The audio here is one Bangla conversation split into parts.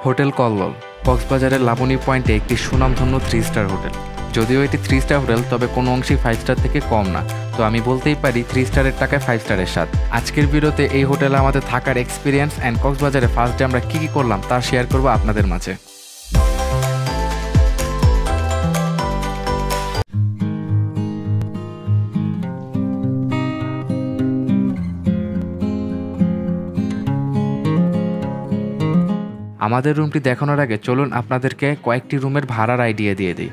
হোটেল কল্লোল কক্সবাজারের লাবণী পয়েন্টে একটি সুনামধন্য 3 স্টার হোটেল। যদিও এটি 3 স্টার হোটেল, তবে কোনো অংশেই 5 স্টার থেকে কম না। তো আমি বলতেই পারি 3 স্টারের টাকায় 5 স্টারের স্বাদ। আজকের ভিডিওতে এই হোটেলে আমাদের থাকার এক্সপিরিয়েন্স অ্যান্ড কক্সবাজারে ফার্স্ট ডে আমরা কী করলাম তা শেয়ার করবো আপনাদের মাঝে। আমাদের রুমটি দেখানোর আগে চলুন আপনাদেরকে কয়েকটি রুমের ভাড়ার আইডিয়া দিয়ে দিই।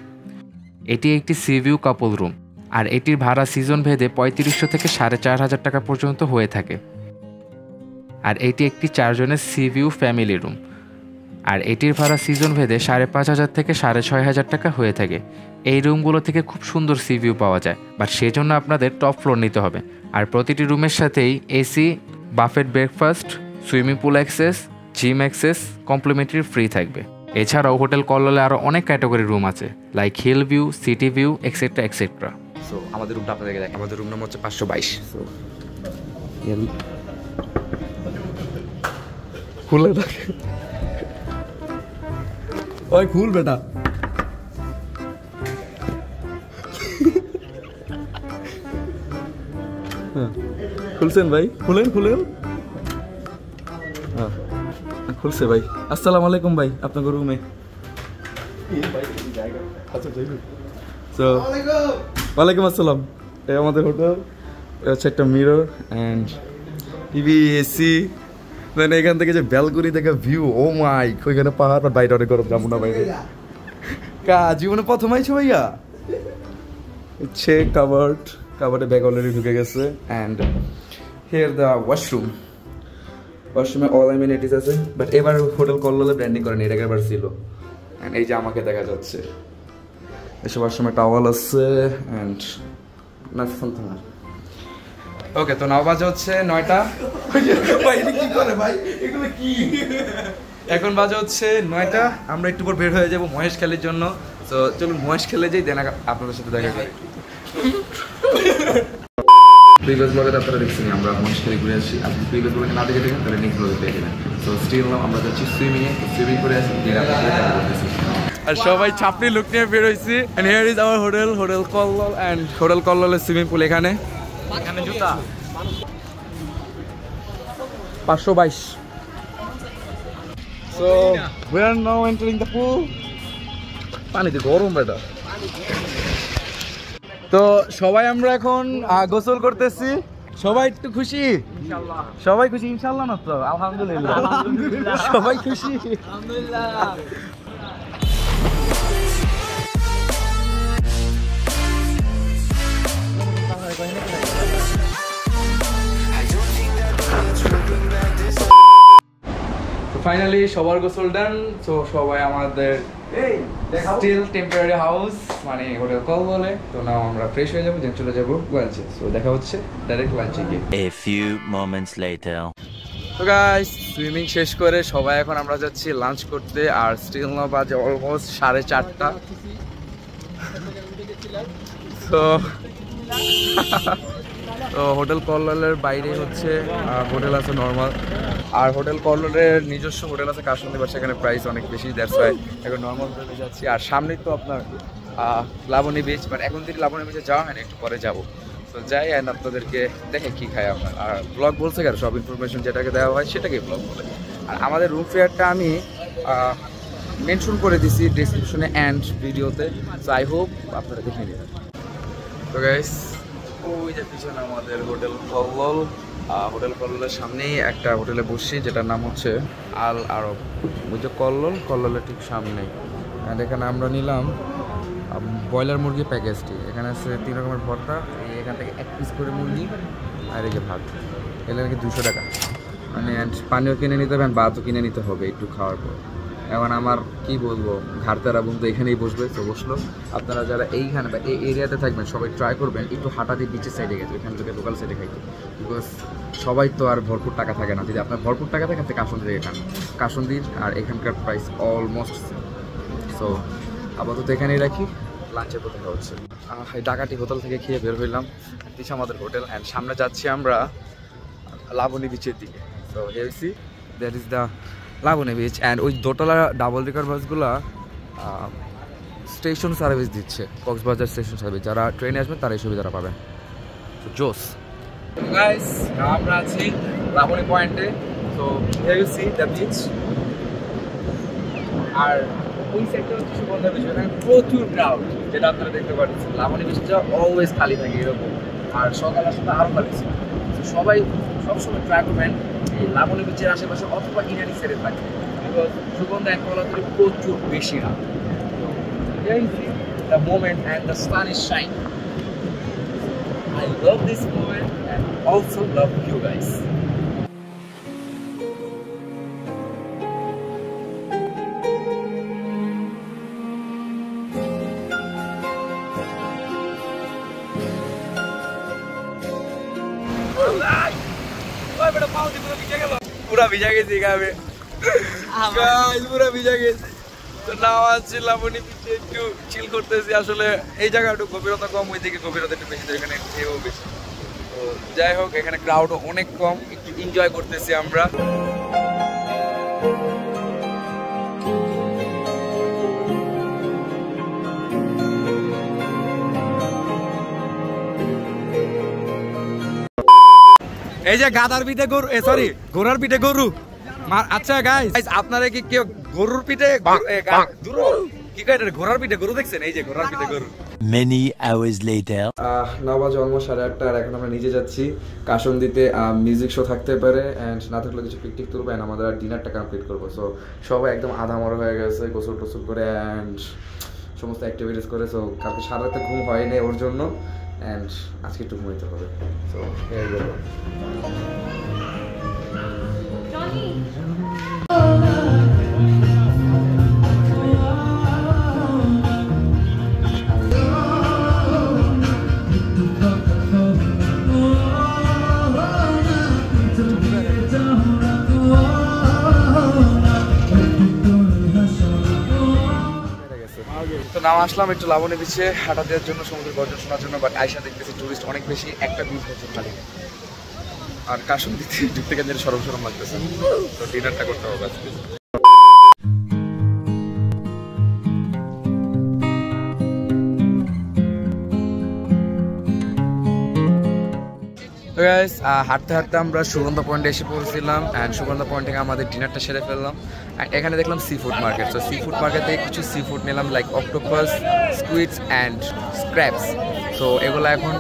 এটি একটি সি ভিউ কাপল রুম, আর এটির ভাড়া সিজন ভেদে 3500 থেকে 4500 টাকা পর্যন্ত হয়ে থাকে। আর এটি একটি 4 জনের সি ভিউ ফ্যামিলি রুম, আর এটির ভাড়া সিজন ভেদে 5500 থেকে 6500 টাকা হয়ে থাকে। এই রুমগুলো থেকে খুব সুন্দর সি ভিউ পাওয়া যায়, বাট সেজন্য আপনাদের টপ ফ্লোর নিতে হবে। আর প্রতিটি রুমের সাথেই AC, buffet breakfast, swimming pool access, gym access complimentary free থাকবে। এছাড়াও হোটেল কল্লোলে আরও অনেক ক্যাটাগরি রুম আছে, like hill view, city view, etcetera etcetera. So আমাদের রুমটা আপনাদেরকে দেখেন। আমাদের রুম নাম্বার হচ্ছে 522। সো খুলে থাকে ওই খুল বেটা। খুলছেন ভাই? খুলেন খুলেন। খুলছে ভাই। আসসালামু আলাইকুম ভাই, আপনাকে রুমে। সো ওয়ালাইকুম আসসালাম। এই আমাদের হোটেল, হচ্ছে একটা মিরর অ্যান্ড টিভি, এসি, দেন এখান থেকে যে ব্যালকনি থেকে ভিউ, ও মাই, ওইখানে পাহাড়, আর বাইরে অনেক গরম, যাবো না বাইরে। জীবনে প্রথম আইছো ভাইয়া। হচ্ছে কাবার্ডে ব্যাগ অলরেডি ঢুকে গেছে। অ্যান্ড হিয়ার দ্য ওয়াশরুমে অল অ্যামিনিটিস আছে, বাট এবার হোটেল কল্লোলে ব্র্যান্ডিং করেনি, এটা একবার ছিল। অ্যান্ড এই যে আমাকে দেখা যাচ্ছে, এসব ওয়াশরুমে টাওয়াল আছে। অ্যান্ড ওকে, তো 9 বাজে হচ্ছে 9টা। কি করে ভাই এগুলো কি? এখন বাজে হচ্ছে 9টা। আমরা একটু পর বের হয়ে যাবো মহেশখালীর জন্য। তো চলুন মহেশখালী যাই, দেন আপনাদের সাথে দেখা করি। প্রিভিয়াস ব্লগে আপনারা দেখছেন আমরা মহেশখালী ঘুরে আসি। আপনি প্রিভিয়াস ব্লগে না দেখে দেখেন তাহলে নেক্সট ব্লগে পেয়ে যাবেন। তো স্টিল আমরা যাচ্ছি সুইমিং করে আসি। আর সবাই ছাপড়ি লুক নিয়ে বের হয়েছি। And here is our hotel Kallol. And hotel কল্লোলের সুইমিং পুল এখানে জুতা 522। So we are now entering the pool. পানিতে গরম বেটা। তো সবাই আমরা এখন গোসল করতেছি। সবাই একটু খুশি? সবাই খুশি ইনশাআল্লাহ? না তো আলহামদুলিল্লাহ। সবাই খুশি আলহামদুলিল্লাহ। ফাইনালি সবার গোসল ডান। তো সবাই আমাদের স্টিল টেম্পোরারি হাউস মানে হোটেল কল্লোলে। তো নাও আমরা ফ্রেশ হয়ে যাবো, দেন চলে যাবো লাঞ্চে। সো দেখা হচ্ছে ডাইরেক্ট লাঞ্চে গিয়ে। A few moments later. তো গাইস, সুইমিং শেষ করে সবাই এখন আমরা যাচ্ছি লাঞ্চ করতে। আর স্টিল নাও বাজে অলমোস্ট 4:30। তো হোটেল কল্লোলের বাইরে হচ্ছে হোটেল আছে নর্মাল, আর হোটেল কল্লোলের নিজস্ব হোটেল আছে কাশন্দি, বাট সেখানে প্রাইস অনেক বেশি। দ্যাটস ওয়াই এখন নর্মাল হোটেলে যাচ্ছি। আর সামনেই তো আপনার লাবণী বিচ, বাট এখন থেকে লাবণী বিচে যাওয়া হয় না, একটু পরে যাবো। তো যাই অ্যান্ড আপনাদেরকে দেখে কী খাই আপনার। আর ব্লগ বলছে কেন, সব ইনফরমেশন যেটাকে দেওয়া হয় সেটাকেই ব্লগ বলে। আর আমাদের রুম ফেয়ারটা আমি মেনশন করে দিছি ডিসক্রিপশনে অ্যান্ড ভিডিওতে। সো আই হোপ আপনারা দেখে নেবেন। তো গাইস, ওই যে পিছনে আমাদের হোটেল কল্লোল। হোটেল কল্লোলের সামনেই একটা হোটেলে বসছি, যেটার নাম হচ্ছে আল আরব। ওই যে কল্লোলের ঠিক সামনেই। আর এখানে আমরা নিলাম ব্রয়লার মুরগি প্যাকেজটি। এখানে আছে 3 রকমের ভর্তা, এখান থেকে 1 পিস করে মুরগি, আর এই যে ভাত। এগুলো নাকি 200 টাকা। মানে পানিও কিনে নিতে হবে, ভাতও কিনে নিতে হবে একটু খাওয়ার পর। এখন আমার কি বলবো, ঘাটতারা বন্ধু এখানেই বসবে। তো বসলো। আপনারা যারা এইখানে বা এই এরিয়াতে থাকবেন সবাই ট্রাই করবেন একটু হাঁটা দিয়ে বিচের সাইডে গেছে, এখান থেকে লোকাল সাইডে খাইতে। বিকজ সবাই তো আর ভরপুর টাকা থাকে না। যদি আপনার ভরপুর টাকা থাকে আপনি কাশন্দি থেকে খান। কাশন্দির আর এখানকার প্রাইস অলমোস্ট সেম। সো আপাতত এখানেই রাখি, লাঞ্চের কথা হচ্ছে। ডাকাটি হোটেল থেকে খেয়ে বের হইলাম। দিচ্ছে আমাদের হোটেল, অ্যান্ড সামনে যাচ্ছি আমরা লাবণী বিচের দিকে। So here see that is the Laboni beach. And ওই দোতলা ডাবল ডেকার বাসগুলো স্টেশন সার্ভিস দিচ্ছে, কক্সবাজার স্টেশন সার্ভিস। যারা ট্রেনে আসবেন তারা এই সুবিধাটা পাবেন। জোস গাইস, আমরা আছি লাবণী পয়েন্টে। তো here you see the beach. আর ওই সাইডটা হচ্ছে সুগন্ধা বিচ, এখানে প্রচুর ক্রাউড, যেটা আপনারা দেখতে পাচ্ছেন। লাবণী বিচটা অলওয়েজ খালি থাকে এরকম, আর সকাল আসলে আরও খালি ছিল। সবাই সবসময় ট্রাই করবেন এই লাবণী বিচের আশেপাশে অথবা ইনারি সাইডে থাকে, বিকজ সুগন্ধা এক কলাতলি প্রচুর বেশি না। Here you see the moment and the sun is shining. I love this moment and also love you guys. पूरा भिजा गई गाइस, पूरा भिजा गई। তো নাও আছি লাবণী বিচে, একটু চিল করতেছি। আসলে এই জায়গা একটু গভীরতা কম, ওই দিকে গভীরতা একটু বেশি, এখানে ঢেউ বেশি। তো যাই হোক, এখানে ক্রাউডও অনেক কম, একটু এনজয় করতেছি আমরা। এই যে গাধার পিঠে গরু, সরি ঘোড়ার পিঠে গরু। আচ্ছা গাইস, আপনারা কি কেউ গরুর পিঠে কি কয় এটা, ঘোড়ার পিঠে গরু দেখছেন? এই যে ঘোড়ার পিঠে গরু। Many hours later. 9 বাজে অলমোস্ট 8:30, আর এখন আমরা নিচে যাচ্ছি কাশন্দিতে। মিউজিক শো থাকতে পারে, অ্যান্ড না থাকলে কিছু পিকনিক তুলবো, অ্যান্ড আমাদের ডিনারটা কমপ্লিট করবো। সো সবাই একদম আধামরা হয়ে গেছে গোসল টোসল করে অ্যান্ড সমস্ত অ্যাক্টিভিটিস করে। সো কালকে সারা রাতে ঘুম হয়নি ওর জন্য, অ্যান্ড আজকে একটু ঘুমাইতে হবে। সো এই গেল। তো নাম আসলাম একটু লাবণী বিচে হাঁটা দেওয়ার জন্য, সমুদ্রের গর্জন শোনার জন্য। বাট আয়সা দেখতেছি টুরিস্ট অনেক বেশি, একটা বিচ হচ্ছে খালি। আর কাশন্দিতে ঢুকতে গেলে সরম সরম লাগতেছে। তো ডিনারটা করতে হবে আজকে। তো গাইস, হাঁটতে হাঁটতে আমরা সুগন্ধা পয়েন্টে এসে পৌঁছছিলাম, অ্যান্ড সুগন্ধা পয়েন্ট থেকে আমাদের ডিনারটা সেরে ফেললাম। অ্যান্ড এখানে দেখলাম সি ফুড মার্কেট। তো সি ফুড মার্কেট থেকে কিছু সি ফুড নিলাম, like octopus, squids and scraps. So এগুলো এখন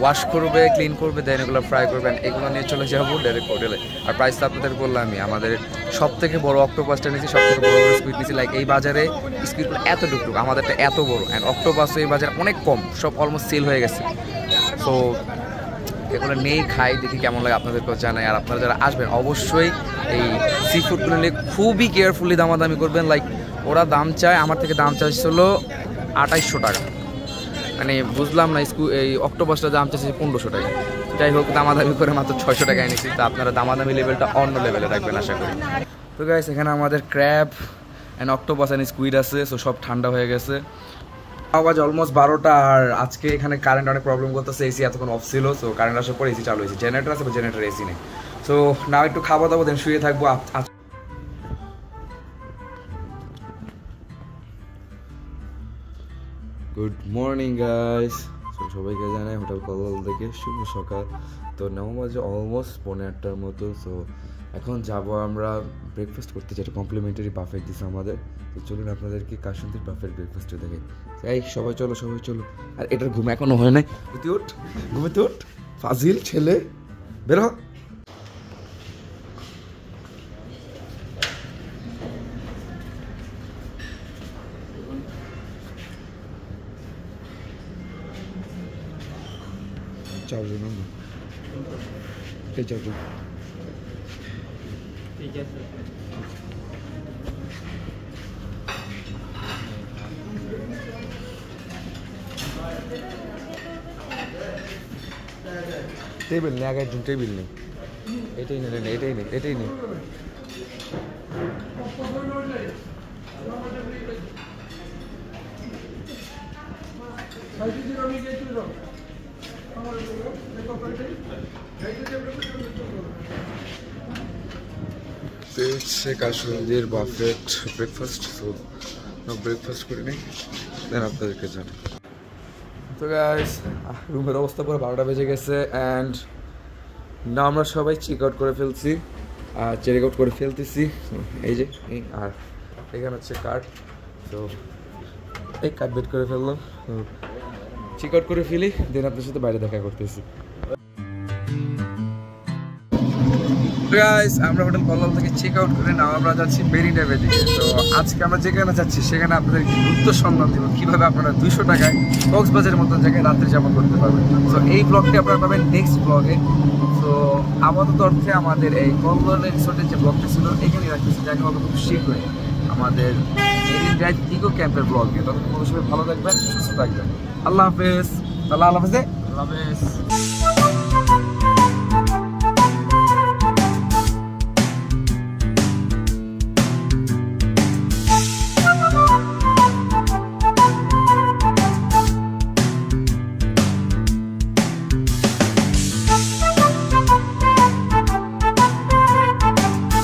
ওয়াশ করবে, ক্লিন করবে, দেন এগুলো ফ্রাই করবেন। এগুলো নিয়ে চলে যাবো ডাইরেক্ট হোটেলে। আর প্রাইসটা আপনাদের বললাম আমি, আমাদের সব থেকে বড় অক্টোপাসটা নিয়েছি, সব থেকে বড় বড় স্কুইড নিয়েছি। লাইক এই বাজারে স্কুইডগুলো এত টুকটুক, আমাদেরটা এত বড়। অ্যান্ড অক্টোপাসও এই বাজারে অনেক কম, সব অলমোস্ট সেল হয়ে গেছে। সো এগুলো নেই, খাই, দেখি কেমন লাগে, আপনাদেরকেও জানাই। আর আপনারা যারা আসবেন অবশ্যই এই সি ফুডগুলো নিয়ে খুবই কেয়ারফুলি দামাদামি করবেন। লাইক ওরা দাম চায়, আমার থেকে দাম চাইছিল 2800 টাকা। মানে বুঝলাম না, এই অক্টোপাসটা দাম চাইছে 1500 টাকা। যাই হোক, দামাদামি করে মাত্র 600 টাকায় এনেছি। তো আপনারা দামাদামি লেভেলটা অন্য লেভেলে রাখবেন আশা করি। তো গাইস, এখানে আমাদের crab and octopus and squid আছে। সো সব ঠান্ডা হয়ে গেছে। আওয়াজ অলমোস্ট 12টা, আর আজকে এখানে কারেন্ট অনেক প্রবলেম করতেছে। এসি এতক্ষণ অফ ছিল, সো কারেন্ট আসার পর এসি চালু হয়েছে। জেনারেটর আছে, জেনারেটর এসি নেই। সো নাও একটু খাওয়া দাবো, দেন শুয়ে থাকবো। গুড মর্নিং গাইস, সবাইকে জানাই হোটেল কলকাতা থেকে শুভ সকাল। তো 9 বাজে অলমোস্ট 8:15 মতো। সো এখন যাবো আমরা ব্রেকফাস্ট করতে, যেটা কমপ্লিমেন্টারি বাফেট দিচ্ছে আমাদের। তো চলুন আপনাদেরকে কাশন্দির বাফেট ব্রেকফাস্টে দেখে। এই সবাই চলো, সবাই চলো। আর এটার ঘুম এখনো হয় নাই, উঠ ঘুমেতে উঠ, ফাজিল ছেলে, বের হ। চার্জ নেই, এই চার্জ ঠিক আছে। টেবিল নেই, আগে একজন টেবিল নেই। এটাই নেই, এটাই নেই, এটাই নেই। হচ্ছে কাশবন্দির বাফেট ব্রেকফাস্ট। তো ব্রেকফাস্ট করে নিই, দেন আপনাদেরকে জানাই। তো গাইস, রুমের অবস্থা পুরো 12টা বেজে গেছে অ্যান্ড না আমরা সবাই চেক আউট করে ফেলছি আর চেক আউট করে ফেলতেছি। এই যে এই আর এখানে হচ্ছে কার্ড। তো এই কার্ড বেট করে ফেললাম, চেক আউট করে ফেলি, দেন আপনার সাথে বাইরে দেখা করতেছি। গাইস, আমরা হোটেল কল্লোল থেকে চেক আউট করে নাও আমরা যাচ্ছি মেরিনা বে দিকে। তো আজকে আমরা যেখানে যাচ্ছি সেখানে আপনাদের দ্রুত সন্ধান দিব কীভাবে আপনারা 200 টাকায় কক্সবাজারের মতন জায়গায় রাত্রি যাপন করতে পারবেন। তো এই ব্লগটি আপনারা পাবেন নেক্সট ব্লগে। তো আপাতত অর্থে আমাদের এই কল্লোল রিসোর্টের যে ব্লগটা ছিল এখানেই রাখতেছি, দেখা হবে খুব শীঘ্রই আমাদের মেরিন ড্রাইভ ইকো ক্যাম্পের ব্লগে। তখন সবাই ভালো থাকবেন, সুস্থ থাকবেন। আল্লাহ হাফেজ। আল্লাহ হাফেজ।